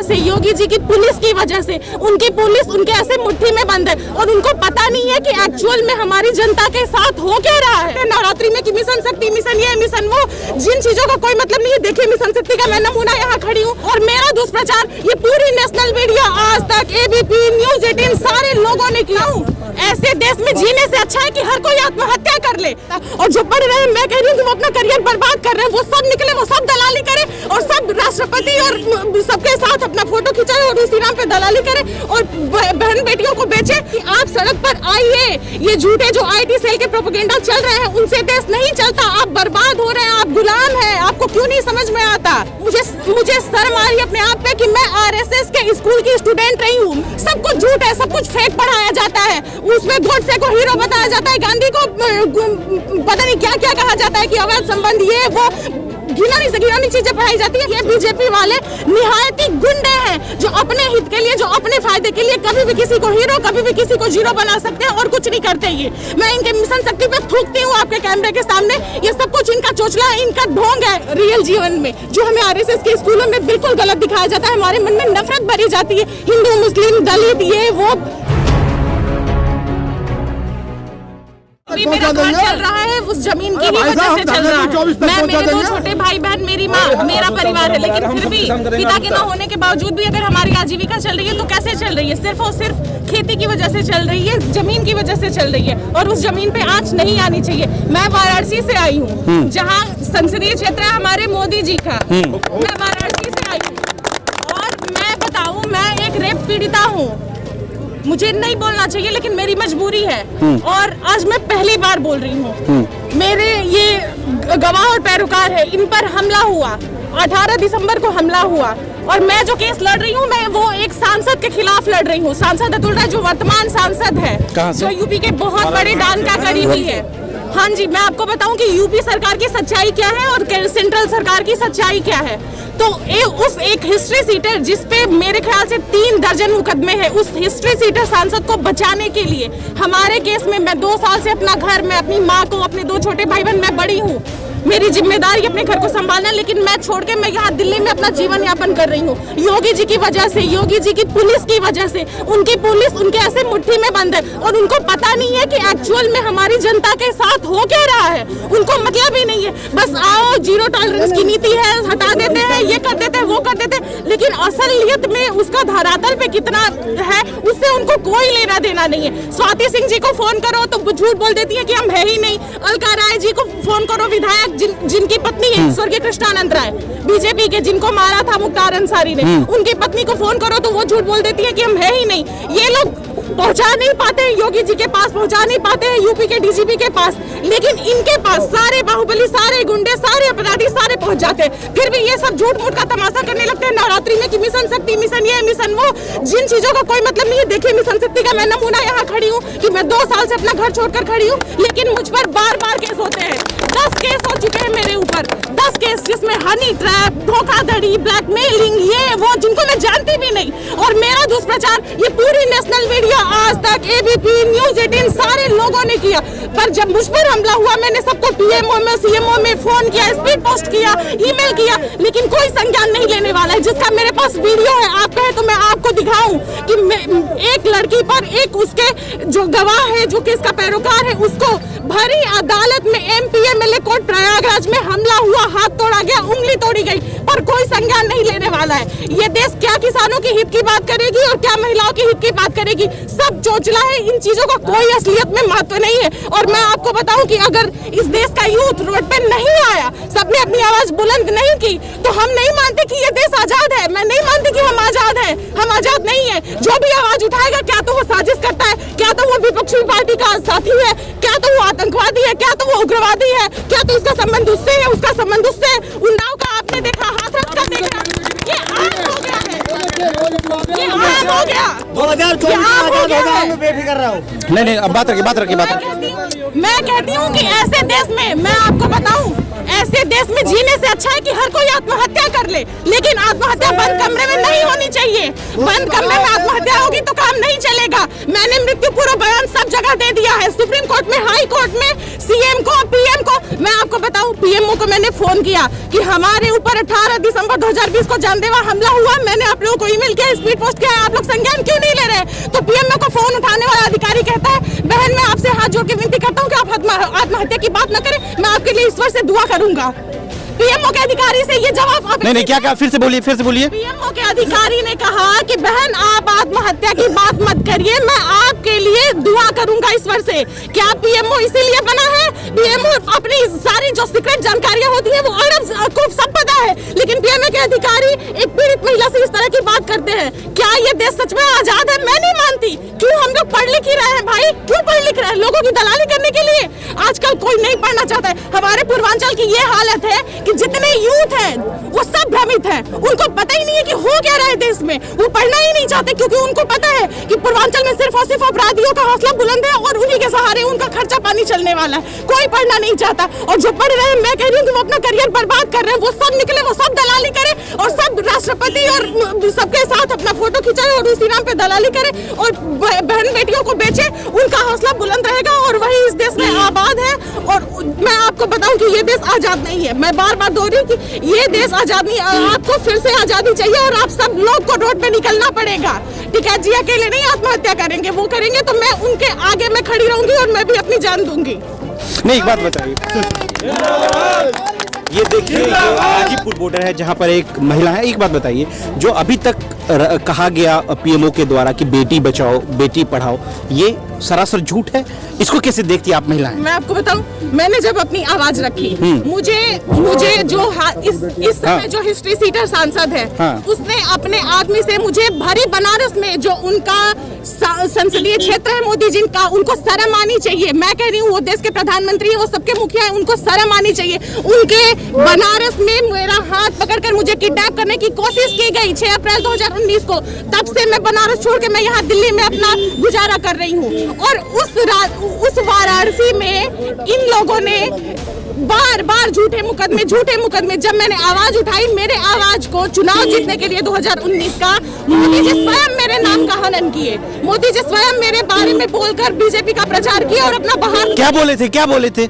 से, योगी जी की पुलिस की वजह से। उनकी पुलिस उनके ऐसे मुट्ठी में बंद है और उनको पता नहीं है कि एक्चुअल में हमारी जनता के साथ हो क्या रहा है। नवरात्रि में कि मिशन शक्ति, मिशन ये, मिशन वो, जिन चीजों का कोई मतलब नहीं है। देखिए मिशन शक्ति का मैं नमूना यहाँ खड़ी हूँ और मेरा दुष्प्रचार ये पूरी नेशनल मीडिया, आज तक, एबीपी, न्यूज 18 सारे लोगों ने किया। ऐसे देश में जीने से अच्छा है कि हर कोई आत्महत्या कर ले। और जो पढ़ रहे हैं, मैं कह रही हूँ कि वो अपना करियर बर्बाद कर रहे हैं, वो सब निकले, वो सब दलाली करे और सब राष्ट्रपति और सबके साथ अपना फोटो खिंचाए और उसी नाम पे दलाली करे और बहन बेटियों को बेचे। आप सड़क पर आइए, ये झूठे जो आईटी सेल के प्रोपेगेंडा चल रहे हैं उनसे देश नहीं चलता। आप बर्बाद हो रहे हैं, आप गुलाम हैं, आपको क्यों नहीं समझ में आता? मुझे शर्म आ रही है अपने आप पे कि मैं आरएसएस के स्कूल की स्टूडेंट रही हूँ। सब कुछ झूठ है, सब कुछ फेक पढ़ाया जाता है, उसमें गोडसे को हीरो बताया जाता है, गांधी को पता नहीं क्या क्या कहा जाता है कि अवैध संबंध, ये वो घिनौनी से घिनौनी चीजें पढ़ाई जाती है। ये बीजेपी वाले निहायत ही गुंडे हैं जो अपने हित के लिए, जो अपने फायदे के लिए कभी भी किसी को हीरो, कभी भी किसी को जीरो बना सकते हैं और कुछ नहीं करते। ये मैं इनके मिशन शक्ति पे थूकती हूँ आपके कैमरे के सामने। ये सब कुछ इनका चोचला है, इनका ढोंग है रियल जीवन में, जो हमें आरएसएस के स्कूलों में बिल्कुल गलत दिखाया जाता है। हमारे मन में नफरत भरी जाती है, हिंदू, मुस्लिम, दलित, ये वो। मेरा घर चल रहा है उस जमीन की ही वजह से चल रहा है। मैं, मेरे दो छोटे भाई बहन, मेरी माँ, मेरा परिवार है, लेकिन फिर भी पिता के न होने के बावजूद भी अगर हमारी आजीविका चल रही है तो कैसे चल रही है? सिर्फ और सिर्फ खेती की वजह से चल रही है, जमीन की वजह से चल रही है और उस जमीन पे आंच नहीं आनी चाहिए। मैं वाराणसी से आई हूँ, जहाँ संसदीय क्षेत्र है हमारे मोदी जी का। मैं वाराणसी से आई हूँ और मैं बताऊँ, मैं एक रेप पीड़िता हूँ। मुझे नहीं बोलना चाहिए लेकिन मेरी मजबूरी है और आज मैं पहली बार बोल रही हूँ। मेरे ये गवाह और पैरोकार है, इन पर हमला हुआ, 18 दिसंबर को हमला हुआ और मैं जो केस लड़ रही हूँ, मैं वो एक सांसद के खिलाफ लड़ रही हूँ। सांसद अतुल राय जो वर्तमान सांसद है, जो यूपी के बहुत बड़े डान का करीबी है। हाँ जी, मैं आपको बताऊं कि यूपी सरकार की सच्चाई क्या है और सेंट्रल सरकार की सच्चाई क्या है। तो उस एक हिस्ट्री सीटर जिसपे मेरे ख्याल से 3 दर्जन मुकदमे हैं, उस हिस्ट्री सीटर सांसद को बचाने के लिए हमारे केस में मैं 2 साल से अपना घर, मैं अपनी माँ को, अपने 2 छोटे भाई बहन, मैं बड़ी हूँ, मेरी जिम्मेदारी अपने घर को संभालना, लेकिन मैं छोड़ के मैं यहाँ दिल्ली में अपना जीवन यापन कर रही हूँ। योगी जी की वजह से, योगी जी की पुलिस की वजह से। उनकी पुलिस उनके ऐसे मुट्ठी में बंद है और उनको पता नहीं है कि एक्चुअल में हमारी जनता के साथ हो क्या रहा है। उनको मतलब ही नहीं है, बस आओ, जीरो टॉलरेंस की नीति है, हटा देते हैं, ये कर देते हैं, वो कर देते हैं, लेकिन असलियत में उसका धरातल पे कितना है उससे उनको कोई लेना देना नहीं है। स्वाति सिंह जी को फोन करो तो झूठ बोल देती है कि हम है ही नहीं। अलका राय जी को फोन करो, विधायक जिनकी पत्नी है स्वर्गीय कृष्णानंद राय, बीजेपी के, जिनको मारा था मुख्तार अंसारी ने, उनकी पत्नी को फोन करो तो वो झूठ बोल देती है कि हम है ही नहीं। ये लोग पहुंचा नहीं पाते हैं योगी जी के पास, पहुंचा नहीं पाते हैं यूपी के डीजीपी के पास, लेकिन इनके पास सारे बाहुबली, सारे गुंडे, सारे अपराधी सारे पहुंच जाते हैं। फिर भी ये सब झूठ मूठ का तमाशा करने लगते हैं नवरात्रि में कि मिशन शक्ति, मिशन ये, मिशन वो, जिन चीजों का कोई मतलब नहीं है। देखिए मिशन शक्ति का मैं नमूना यहाँ खड़ी हूँ कि मैं 2 साल से अपना घर छोड़कर खड़ी हूँ, लेकिन मुझ पर बार बार केस होते हैं। 10 केस हो चुके हैं मेरे ऊपर, 10 केस, जिसमें हनी ट्रैप, धोखाधड़ी, ब्लैकमेलिंग, ये वो, जिनको मैं जानती भी नहीं। और मेरा दुष्प्रचार ये पूरी नेशनल मीडिया, आज तक, एबीपी, न्यूज 18 सारे लोगों ने किया। पर जब मुझ पर हमला हुआ, मैंने सबको पीएमओ में, सीएमओ में फोन किया, स्पीड पोस्ट किया, ईमेल किया, लेकिन कोई संज्ञान नहीं लेने वाला है। जिसका मेरे पास वीडियो है, आप कहे तो मैं आपको दिखाऊं कि एक लड़की पर, एक उसके जो गवाह है, जो केस का पैरोकार है, उसको भरी अदालत में एमपी एमएलए कोर्ट प्रयागराज में हमला हुआ, हाथ तोड़ा गया, उंगली तोड़ी गई, पर कोई संज्ञान नहीं लेने वाला है। ये देश क्या किसानों के हित की बात करेगी और क्या महिलाओं के हित की बात करेगी? सब चोचला है, इन चीजों का कोई असलियत में महत्व नहीं है। और मैं आपको बताऊं कि अगर इस देश का यूथ रोड पे नहीं आया, सबने अपनी आवाज बुलंद नहीं की, तो हम नहीं मानते कि ये देश आजाद है। मैं नहीं मानती कि हम आजाद हैं, हम आजाद नहीं है। जो भी आवाज उठाएगा, क्या तो वो साजिश करता है, क्या तो वो विपक्षी पार्टी का साथी है, क्या तो वो आतंकवादी है, क्या तो वो उग्रवादी है, क्या तो उसका संबंध उससे है, उसका संबंध उससे है। उन्नाव का आपने देखा, हाथरस का देखा, ये आम हो गया है, ये आम हो गया। 2024 में बेफिक्र रहो। नहीं, अब बात रखिए। मैं कहती हूँ कि ऐसे देश में, मैं आपको बताऊं, ऐसे देश में जीने से अच्छा है कि हर कोई आत्महत्या कर ले, लेकिन आत्महत्या बंद कमरे में नहीं होनी चाहिए। बंद कमरे में आत्महत्या हत्या होगी तो काम नहीं चलेगा। मैंने मृत्यु पूर्व बयान सब जगह दे दिया है, सुप्रीम कोर्ट में, हाई कोर्ट में, सीएम को, पीएम को। मैं आपको बताऊं, पीएमओ को मैंने फोन किया कि हमारे ऊपर 18 दिसंबर 2020 को जानलेवा हमला हुआ, मैंने आप लोगों को ईमेल किया, स्पीड पोस्ट किया, आप लोग संज्ञान क्यों नहीं ले रहे? तो पीएमओ को फोन उठाने वाला अधिकारी कहता है, बहन मैं आपसे हाथ जोड़ के विनती करता हूँ कि आप आत्महत्या की बात न करें, मैं आपके लिए ईश्वर से दुआ करूंगा। पीएमओ के अधिकारी से ये जवाब आप नहीं क्या कहा, फिर से बोलिए, फिर से बोलिए। पीएमओ के अधिकारी ने कहा कि बहन आप आत्महत्या की बात मत करिए, मैं आपके लिए दुआ करूंगा ईश्वर से। क्या पीएमओ इसीलिए बना है? पीएमओ अपनी सारी जो सीक्रेट जानकारियां होती है वो को सब पता है, लेकिन पीएमओ के अधिकारी एक पीड़ित महिला से इस तरह की बात करते हैं। क्या ये देश सच में आजाद है? मैं नहीं मानती। क्यों हम लोग पढ़ लिख ही रहे हैं भाई? क्यों पढ़ लिख रहे हैं? लोगों की दलाली करने के लिए? आजकल कोई नहीं पढ़ना चाहता है। हमारे पूर्वांचल की ये हालत है कि जितने यूथ हैं वो सब भ्रमित हैं, उनको पता ही नहीं है कि हो क्या रहा है देश में, वो पढ़ना ही नहीं चाहते क्योंकि उनको पता है कि पूर्वांचल में सिर्फ और सिर्फ अपराधियों का हौसला बुलंद है और उन्हीं के सहारे उनका खर्चा पानी चलने वाला है। कोई पढ़ना नहीं चाहता, और जो पढ़ रहे हैं मैं कह रही हूँ कि वो अपना करियर बर्बाद कर रहे हैं, वो सब निकले, वो सब दलाली करे और सब राष्ट्रपति और सबके साथ अपना फोटो खिंचाए और उसी नाम पे दलाली करे और बहन बेटियों को बेचे, उनका हौसला बुलंद रहेगा और वही इस देश में आबाद है। और मैं आपको बताऊं कि ये देश आजाद नहीं है, मैं बार बार दोहरी कि ये देश आजाद नहीं, आपको फिर से आजादी चाहिए और आप सब लोग को रोड पे निकलना पड़ेगा। टिकैत जी अकेले नहीं आत्महत्या करेंगे, वो करेंगे तो मैं उनके आगे मैं खड़ी रहूंगी और मैं भी अपनी जान दूंगी। नहीं, एक बात बताइए, ये देखिए ये हाजीपुर बॉर्डर है जहां पर एक महिला है। एक बात बताइए, जो अभी तक कहा गया पीएमओ के द्वारा कि बेटी बचाओ बेटी पढ़ाओ, ये सरासर झूठ है, इसको कैसे देखती है आप महिलाएं? मैं आपको बताऊं, मैंने जब अपनी आवाज रखी, मुझे जो इस समय जो हिस्ट्री सीटर सांसद है, उसने अपने आदमी से मुझे भरी बनारस में जो उनका संसदीय क्षेत्र है मोदी जी का, उनको शर्म आनी चाहिए। मैं कह रही हूँ वो देश के प्रधानमंत्री है, वो सबके मुखिया है, उनको शर्म आनी चाहिए। उनके बनारस में मेरा हाथ पकड़कर मुझे किडनैप करने की कोशिश की गई 6 अप्रैल 2019 को। तब से मैं बनारस छोड़ के मैं यहाँ दिल्ली में अपना गुजारा कर रही हूँ। और उस वाराणसी में इन लोगों ने बार बार झूठे मुकदमे, जब मैंने आवाज उठाई, मेरे आवाज को चुनाव जीतने के लिए 2019 का, मोदी जी स्वयं मेरे नाम का हनन किए, मोदी जी स्वयं मेरे बारे में बोलकर बीजेपी का प्रचार किया और अपना बहार। क्या बोले थे?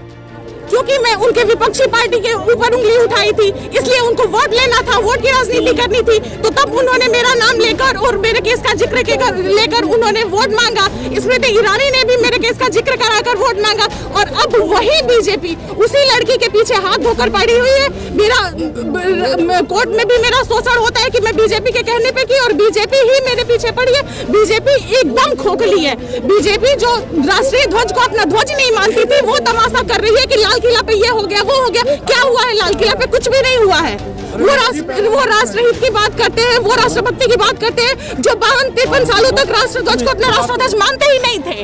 क्योंकि मैं उनके विपक्षी पार्टी के ऊपर उंगली उठाई थी, इसलिए उनको वोट लेना था, वोट की राजनीति करनी थी, तो तब उन्होंने मेरा नाम लेकर और मेरे केस का जिक्र लेकर उन्होंने वोट मांगा। स्मृति ईरानी ने भी मेरे केस का जिक्र कराकर वोट मांगा और अब वही बीजेपी उसी लड़की के पीछे हाथ धोकर पड़ी हुई है। मेरा कोर्ट में भी मेरा शोषण होता है कि मैं बीजेपी के कहने पे की और बीजेपी ही मेरे पीछे पड़ी है। बीजेपी एकदम खोखली है। बीजेपी जो राष्ट्रीय ध्वज को अपना ध्वज नहीं मानती थी, वो तमाशा कर रही है कि लाल किला पे ये हो गया, वो हो गया। क्या हुआ है? लाल किला पे कुछ भी नहीं हुआ है। वो राष्ट्रहित की बात करते हैं, वो राष्ट्रभक्ति की बात करते हैं, जो 52-53 सालों तक राष्ट्रध्वज को अपना राष्ट्रध्वज मानते ही नहीं थे।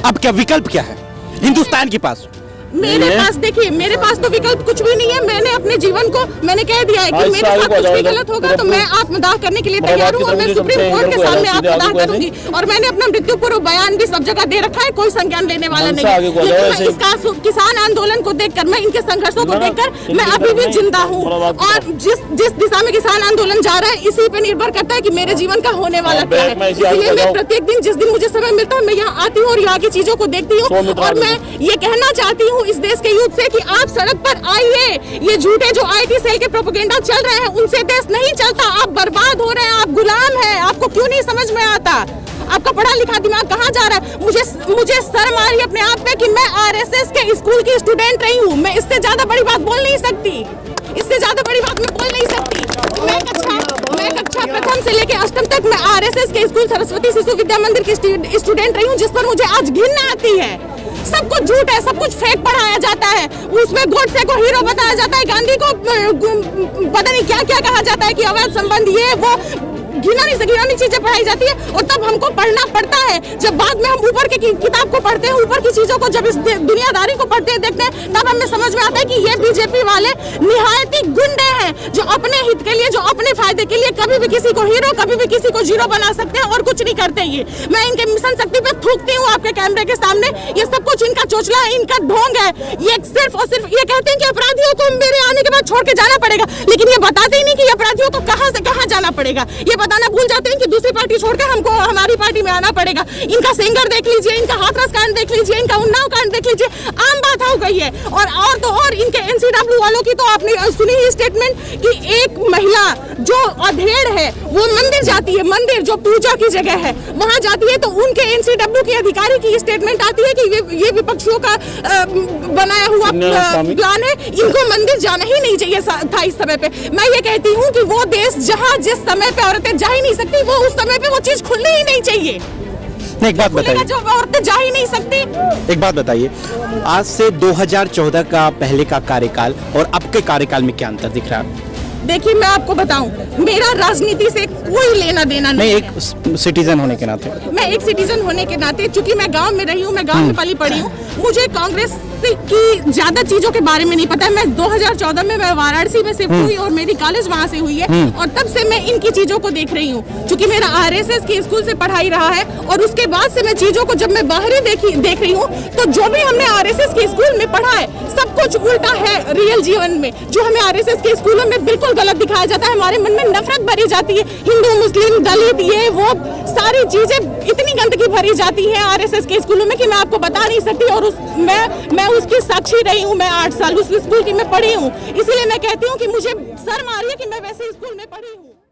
अब क्या विकल्प क्या है हिंदुस्तान के पास? मेरे पास देखिए, मेरे पास तो विकल्प कुछ भी नहीं है। मैंने अपने जीवन को मैंने कह दिया है कि मेरे साथ कुछ भी गलत होगा तो मैं आत्मदाह करने के लिए तैयार हूँ और मैं सुप्रीम कोर्ट के सामने आत्मदाह करूंगी। और मैंने अपना मृत्यु पूर्व बयान भी सब जगह दे रखा है, कोई संज्ञान लेने वाला नहीं है। लेकिन इसका किसान आंदोलन को देखकर, मैं इनके संघर्षों को देखकर मैं अभी भी जिंदा हूँ। और जिस दिशा में किसान आंदोलन जा रहा है, इसी पे निर्भर करता है कि मेरे जीवन का होने वाला क्या है। इसलिए मैं प्रत्येक दिन, जिस दिन मुझे समय मिलता है, मैं यहाँ आती हूँ और यहाँ की चीजों को देखती हूँ। और मैं ये कहना चाहती हूँ इस देश के यूथ से कि आप सड़क पर आइए। ये झूठे जो आईटी सेल के प्रोपेगेंडा चल रहे हैं, उनसे देश नहीं चलता। आप बर्बाद हो रहे हैं, आप गुलाम हैं। आपको क्यों नहीं समझ में आता? आपका पढ़ा लिखा दिमाग कहाँ जा रहा है? मुझे शर्म आ रही है अपने आप पे कि मैं आरएसएस के स्कूल की स्टूडेंट रही हूँ। मैं इससे ज्यादा बड़ी बात बोल नहीं सकती, इससे ज्यादा बड़ी बात मैं बोल नहीं सकती। मैं कक्षा प्रथम से लेकर अष्टम तक मैं आरएसएस के स्कूल सरस्वती शिशु विद्या मंदिर की स्टूडेंट रही हूँ, जिस पर मुझे आज घृणा आती है। सब कुछ झूठ है, सब कुछ फेक पढ़ाया जाता है। उसमें गोडसे को हीरो बताया जाता है, गांधी को पता नहीं क्या क्या कहा जाता है कि अवैध संबंध, ये वो घिनौनी से घिनौनी चीजें पढ़ाई जाती है। और तब हमको पढ़ना पड़ता है, जब बाद में हम ऊपर की किताब को पढ़ते हैं, ऊपर की चीजों को जब इस दुनियादारी को पढ़ते हैं, देखते हैं, तब हमें समझ में आता है कि ये बीजेपी वाले निहायती गुंडे हैं, जो अपने हित के लिए, जो अपने फायदे के लिए कभी भी किसी को हीरो, कभी भी किसी को जीरो बना सकते हैं और कुछ नहीं करते। ये मैं इनके मिशन शक्ति पे थूकती हूँ आपके कैमरे के सामने। ये सब कुछ इनका चोचला है, इनका ढोंग है। ये सिर्फ और सिर्फ ये कहते हैं कि अपराधियों को मेरे आने के बाद छोड़ के जाना पड़ेगा, लेकिन ये बताते ही नहीं कि अपराधियों को कहाँ से कहाँ जाना पड़ेगा। ये बताना भूल जाते हैं कि दूसरी पार्टी छोड़कर हमको हमारी पार्टी में आना पड़ेगा। इनका सेंगर देख लीजिए, इनका हाथरस कांड देख लीजिए, इनका उन्नाव कांड देख लीजिए, आम बात हो गई है। और तो और इनके एनसीडब्ल्यू वालों की तो आपने सुनी ही स्टेटमेंट कि एक महिला जो अधेड़ है वो मंदिर जाती है, मंदिर जो पूजा की जगह है वहां जाती है, तो उनके एनसीडब्ल्यू के अधिकारी की स्टेटमेंट आती है कि ये विपक्षियों का बनाया हुआ प्लान है, इनको मंदिर जाना ही नहीं चाहिए था इस समय पे। मैं ये कहती हूँ कि वो देश जहाँ जिस समय पे औरतें जा ही नहीं सकती, वो उस समय पे वो चीज खुलनी ही नहीं चाहिए। एक बात बताइए, जो औरतें जा ही नहीं सकती। एक बात बताइए, आज से 2014 का पहले का कार्यकाल और अब के कार्यकाल में क्या अंतर दिख रहा है? देखिए मैं आपको बताऊं, मेरा राजनीति से कोई लेना देना नहीं। एक सिटीजन होने के नाते, मैं एक सिटीजन होने के नाते, चूंकि मैं गांव में रही हूं, मैं गांव में पली पड़ी हूं, मुझे कांग्रेस की ज्यादा चीजों के बारे में नहीं पता है। मैं 2014 में मैं वाराणसी में शिफ्ट हुई और मेरी कॉलेज वहां से हुई है, और तब से मैं इनकी चीजों को देख रही हूँ। चूंकि मेरा आरएसएस के स्कूल से पढ़ाई रहा है, और उसके बाद से मैं चीजों को जब मैं बाहर देख रही हूँ, तो जो भी हमने आरएसएस के स्कूल में पढ़ा है सब कुछ उल्टा है रियल जीवन में। जो हमें आरएसएस के स्कूलों में बिल्कुल गलत दिखाया जाता है, हमारे मन में नफरत भरी जाती है, हिंदू मुस्लिम दलित ये वो सारी चीजें इतनी गंदगी भरी जाती है आरएसएस के स्कूलों में कि मैं आपको बता नहीं सकती। और मैं उसकी साक्षी रही हूँ, मैं 8 साल उस स्कूल की मैं पढ़ी हूँ, इसीलिए मैं कहती हूँ कि मुझे शर्म आ रही है कि मैं वैसे स्कूल में पढ़ी हूँ।